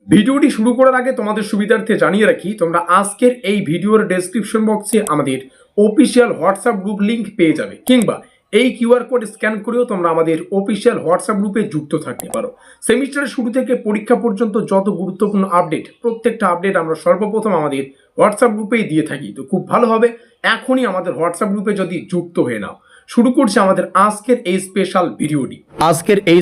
ভিডিওটি শুরু করার আগে তোমাদের সুবিধার্থে জানিয়ে রাখি, তোমরা আজকের এই ভিডিওর ডেসক্রিপশন বক্সে আমাদের অফিসিয়াল হোয়াটসঅ্যাপ গ্রুপ লিংক পেয়ে যাবে, কিংবা এই কিউআর কোড স্ক্যান করেও তোমরা আমাদের অফিসিয়াল হোয়াটসঅ্যাপ গ্রুপে যুক্ত থাকতে পারো। সেমিস্টারের শুরু থেকে পরীক্ষা পর্যন্ত যত গুরুত্বপূর্ণ আপডেট, প্রত্যেকটা আপডেট আমরা সর্বপ্রথম আমাদের হোয়াটসঅ্যাপ গ্রুপেই দিয়ে থাকি। তো খুব ভালো হবে এখনই আমাদের হোয়াটসঅ্যাপ গ্রুপে যদি যুক্ত হয়ে নাও। শুরু করছি আমাদের আজকের এই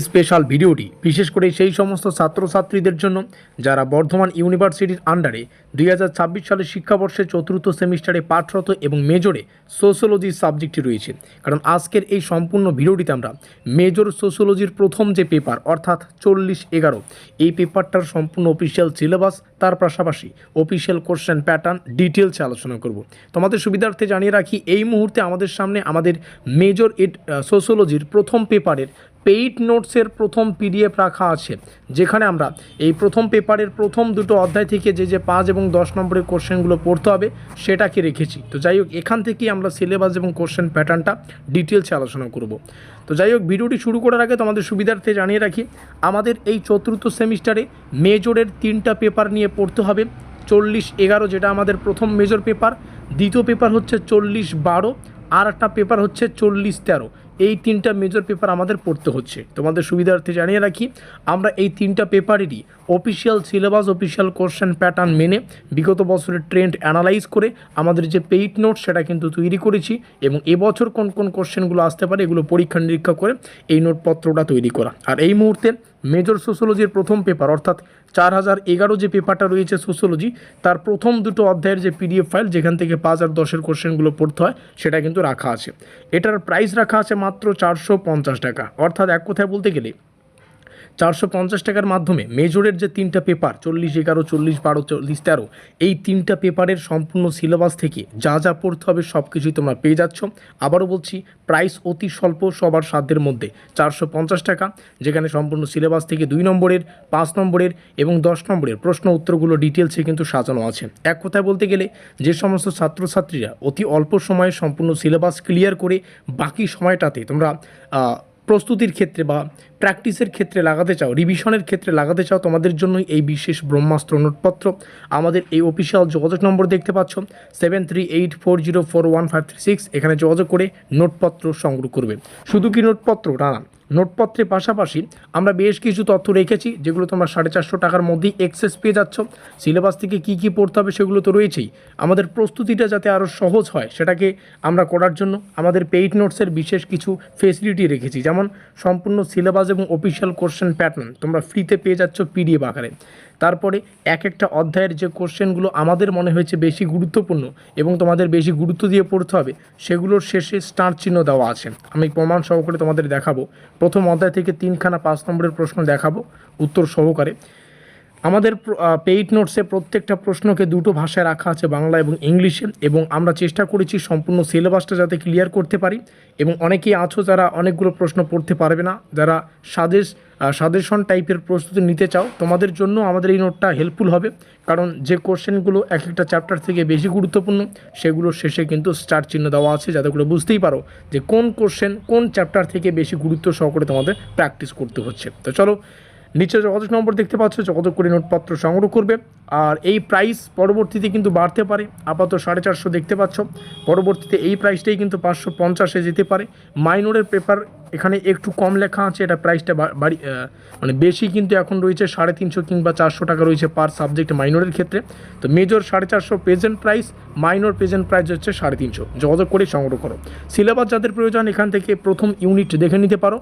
স্পেশাল ভিডিওটি বিশেষ করে সেই সমস্ত ছাত্রছাত্রীদের জন্য যারা বর্ধমান ইউনিভার্সিটির আন্ডারে 2026 সালের শিক্ষাবর্ষে চতুর্থ সেমিস্টারে পাঠরত এবং মেজরে সোশ্যোলজি সাবজেক্টটি রয়েছে। কারণ আজকের এই সম্পূর্ণ ভিডিওটিতে আমরা মেজর সোশ্যোলজির প্রথম যে পেপার অর্থাৎ 40-11 এই পেপারটার সম্পূর্ণ অফিসিয়াল সিলেবাস, তার পাশাপাশি অফিসিয়াল কোশ্চেন প্যাটার্ন ডিটেলসে আলোচনা করব। তোমাদের সুবিধার্থে জানিয়ে রাখি, এই মুহূর্তে আমাদের সামনে আমাদের মেজর সোশ্যোলজির প্রথম পেপারের পেইড নোটসের প্রথম পিডিএফ রাখা আছে, যেখানে আমরা এই প্রথম পেপারের প্রথম দুটো অধ্যায় থেকে যে 5 এবং 10 নম্বরের কোশ্চেনগুলো পড়তে হবে সেটাকে রেখেছি। তো যাই হোক, এখান থেকেই আমরা সিলেবাস এবং কোশ্চেন প্যাটার্নটা ডিটেলসে আলোচনা করব। তো যাই হোক, ভিডিওটি শুরু করার আগে তোমাদের সুবিধার্থে জানিয়ে রাখি, আমাদের এই চতুর্থ সেমিস্টারে মেজরের 3টা পেপার নিয়ে পড়তে হবে। 40-11 যেটা আমাদের প্রথম মেজর পেপার, দ্বিতীয় পেপার হচ্ছে 40-12, আর একটা পেপার হচ্ছে 40-13। এই 3টা মেজর পেপার আমাদের পড়তে হচ্ছে। তোমাদের সুবিধার্থে জানিয়ে রাখি, আমরা এই 3টা পেপারেরই official syllabus, official question pattern মেনে বিগত বছরের ট্রেন্ড অ্যানালাইজ করে আমাদের যে পেইড নোট সেটা কিন্তু তৈরি করেছি, এবং এবছর কোন কোন কোশ্চেনগুলো আসতে পারে এগুলো পরীক্ষা নিরীক্ষা করে এই নোটপত্রটা তৈরি করা। আর এই মুহূর্তে মেজর সোশ্যোলজির প্রথম পেপার অর্থাৎ 4011 যে পেপারটা রয়েছে সোশ্যোলজি, তার প্রথম দুটো অধ্যায়ের যে পিডিএফ ফাইল, যেখান থেকে 5 আর 10-এর কোশ্চেনগুলো পড়তে হয়, সেটা কিন্তু রাখা আছে। এটার প্রাইস রাখা আছে মাত্র 450 টাকা। অর্থাৎ এক কথায় বলতে গেলে 450 টাকার মাধ্যমে মেজরের যে 3টা পেপার 40-11, 40-12, 40-13 এই 3টা পেপারের সম্পূর্ণ সিলেবাস থেকে যা যা পড়তে হবে সব কিছুই তোমরা পেয়ে যাচ্ছ। আবারও বলছি, প্রাইস অতি স্বল্প, সবার সাধ্যের মধ্যে 450 টাকা, যেখানে সম্পূর্ণ সিলেবাস থেকে 2 নম্বরের, 5 নম্বরের এবং 10 নম্বরের প্রশ্ন উত্তরগুলো ডিটেলসে কিন্তু সাজানো আছে। এক কথায় বলতে গেলে, যে সমস্ত ছাত্রছাত্রীরা অতি অল্প সময়ে সম্পূর্ণ সিলেবাস ক্লিয়ার করে বাকি সময়টাতে তোমরা প্রস্তুতির ক্ষেত্রে বা প্র্যাকটিসের ক্ষেত্রে লাগাতে চাও, রিভিশনের ক্ষেত্রে লাগাতে চাও, তোমাদের জন্যই এই বিশেষ ব্রহ্মাস্ত্র নোটপত্র। আমাদের এই অফিসিয়াল যোগাযোগ নম্বর দেখতে পাচ্ছ 7384041536। এখানে যোগাযোগ করে নোটপত্র সংগ্রহ করবে। শুধু কি নোটপত্র না, নোটপত্রের পাশাপাশি আমরা বেশ কিছু তথ্য রেখেছি, যেগুলো তোমরা 450 টাকার মধ্যেই এক্সেস পেয়ে যাচ্ছ। সিলেবাস থেকে কী কী পড়তে হবে সেগুলো তো রয়েছেই। আমাদের প্রস্তুতিটা যাতে আরও সহজ হয় সেটাকে আমরা করার জন্য আমাদের পেইড নোটসের বিশেষ কিছু ফেসিলিটি রেখেছি, যেমন সম্পূর্ণ সিলেবাস এবং অফিসিয়াল কোশ্চেন প্যাটার্ন তোমরা ফ্রিতে পেয়ে যাচ্ছ পিডিএফ আকারে। তারপরে এক একটা অধ্যায়ের যে কোশ্চেনগুলো আমাদের মনে হয়েছে বেশি গুরুত্বপূর্ণ এবং তোমাদের বেশি গুরুত্ব দিয়ে পড়তে হবে, সেগুলোর শেষে স্টার চিহ্ন দেওয়া আছে। আমি প্রমাণ সহকারে তোমাদের দেখাবো। প্রথম অধ্যায় থেকে 3খানা 5 নম্বরের প্রশ্ন দেখাবো উত্তর সহকারে। আমাদের পেইড নোটসে প্রত্যেকটা প্রশ্নকে 2টো ভাষায় রাখা আছে, বাংলা এবং ইংলিশে, এবং আমরা চেষ্টা করেছি সম্পূর্ণ সিলেবাসটা যাতে ক্লিয়ার করতে পারি। এবং অনেকেই আছো যারা অনেকগুলো প্রশ্ন পড়তে পারবে না, যারা সাজেশন টাইপের প্রস্তুতি নিতে চাও, তোমাদের জন্য আমাদের এই নোটটা হেল্পফুল হবে। কারণ যে কোশ্চেনগুলো এক একটা চ্যাপ্টার থেকে বেশি গুরুত্বপূর্ণ, সেগুলোর শেষে কিন্তু স্টার চিহ্ন দেওয়া আছে, যাতে করে বুঝতেই পারো যে কোন কোশ্চেন কোন চ্যাপ্টার থেকে বেশি গুরুত্ব সহকারে তোমাদের প্র্যাকটিস করতে হচ্ছে। তো চলো, নিচে যোগাযোগ নম্বর দেখতে পাচ্ছ, যোগাযোগ করে নোটপত্র সংগ্রহ করবে। আর এই প্রাইস পরবর্তীতে কিন্তু বাড়তে পারে। আপাতত 450 দেখতে পাচ্ছ, পরবর্তীতে এই প্রাইসটাই কিন্তু 550-এ যেতে পারে। মাইনরের পেপার এখানে একটু কম লেখা আছে, এটা প্রাইসটা মানে বেশি কিন্তু এখন রয়েছে 350 কিংবা 400 টাকা রয়েছে পার সাবজেক্ট মাইনরের ক্ষেত্রে। তো major 450 present price, minor present price হচ্ছে 350। যোগাযোগ করে সংগ্রহ করো। সিলেবাস যাদের প্রয়োজন এখান থেকে প্রথম ইউনিট দেখে নিতে পারো।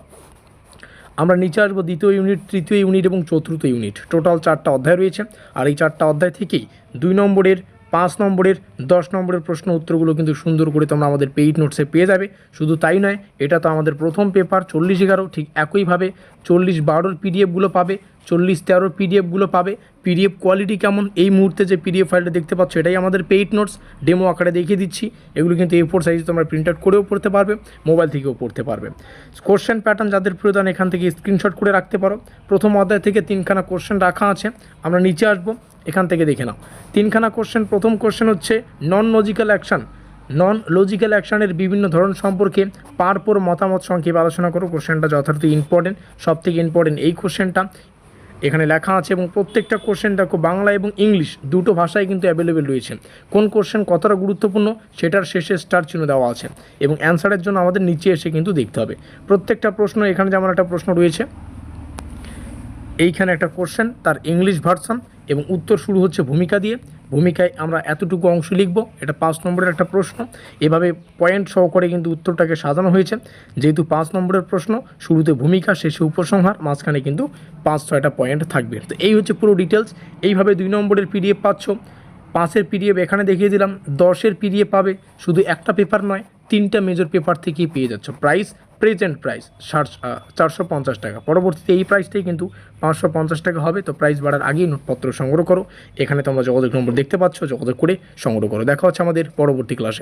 আমরা নিচে আসবো দ্বিতীয় ইউনিট, তৃতীয় ইউনিট এবং চতুর্থ ইউনিট। টোটাল 4টা অধ্যায় রয়েছে। আর এই 4টা অধ্যায় থেকেই 2 নম্বরের, 5 নম্বরের, 10 নম্বরের প্রশ্ন উত্তরগুলো কিন্তু সুন্দর করে তোমরা আমাদের পেইড নোটসে পেয়ে যাবে। শুধু তাই নয়, এটা তো আমাদের প্রথম পেপার 40-11, ঠিক একইভাবে 40-12-এর পিডিএফগুলো পাবে, 40-13-এর পিডিএফগুলো পাবে। পিডিএফ কোয়ালিটি কেমন, এই মুহূর্তে যে পিডিএফ ফাইলটা দেখতে পাচ্ছ এটাই আমাদের পেইড নোটস, ডেমো আকারে দেখিয়ে দিচ্ছি। এগুলো কিন্তু A4 সাইজে তোমরা প্রিন্ট আউট করেও পড়তে পারবে, মোবাইল থেকেও পড়তে পারবে। কোশ্চেন প্যাটার্ন যাদের প্রয়োজন এখান থেকে স্ক্রিনশট করে রাখতে পারো। প্রথম অধ্যায় থেকে 3খানা কোশ্চেন রাখা আছে, আমরা নিচে আসবো, এখান থেকে দেখে নাও। 3খানা কোশ্চেন। প্রথম কোশ্চেন হচ্ছে নন লজিক্যাল অ্যাকশানের বিভিন্ন ধরন সম্পর্কে পারপর মতামত সংক্ষেপে আলোচনা করো। কোশ্চেনটা যথার্থ ইম্পর্টেন্ট, সব থেকে ইম্পর্টেন্ট এই কোশ্চেনটা। এখানে লেখা আছে এবং প্রত্যেকটা কোশ্চেন দেখো বাংলা এবং ইংলিশ দুটো ভাষায় কিন্তু অ্যাভেলেবেল রয়েছে। কোন কোশ্চেন কতটা গুরুত্বপূর্ণ সেটার শেষে স্টার চিহ্ন দেওয়া আছে এবং অ্যান্সারের জন্য আমাদের নিচে এসে কিন্তু দেখতে হবে। প্রত্যেকটা প্রশ্ন, এখানে যেমন একটা প্রশ্ন রয়েছে, এইখানে একটা কোশ্চেন, তার ইংলিশ ভার্সন এবং উত্তর শুরু হচ্ছে ভূমিকা দিয়ে। ভূমিকায় আমরা এতটুকু অংশ লিখব, এটা 5 নম্বরের একটা প্রশ্ন। এভাবে পয়েন্ট সহকারে কিন্তু উত্তরটাকে সাজানো হয়েছে। যেহেতু 5 নম্বরের প্রশ্ন, শুরুতে ভূমিকা, শেষে উপসংহার, মাঝখানে কিন্তু 5-6টা পয়েন্ট থাকবে। তো এই হচ্ছে পুরো ডিটেলস। এইভাবে 2 নম্বরের পিডিএফ পাচ্ছ। 5-এর পিডিএফ এখানে দেখিয়ে দিলাম। 10-এর পিডিএফ পাবে, শুধু একটা পেপার নয়, 3টা মেজর পেপার থেকেই পেয়ে যাচ্ছ। প্রাইস, প্রেজেন্ট প্রাইস 450 টাকা। পরবর্তীতে এই প্রাইসটাই কিন্তু 550 টাকা হবে। তো প্রাইস বাড়ার আগেই নোটপত্র সংগ্রহ করো। এখানে তোমরা যোগাযোগ নম্বর দেখতে পাচ্ছ, যোগাযোগ করে সংগ্রহ করো। দেখা হচ্ছে আমাদের পরবর্তী ক্লাসে।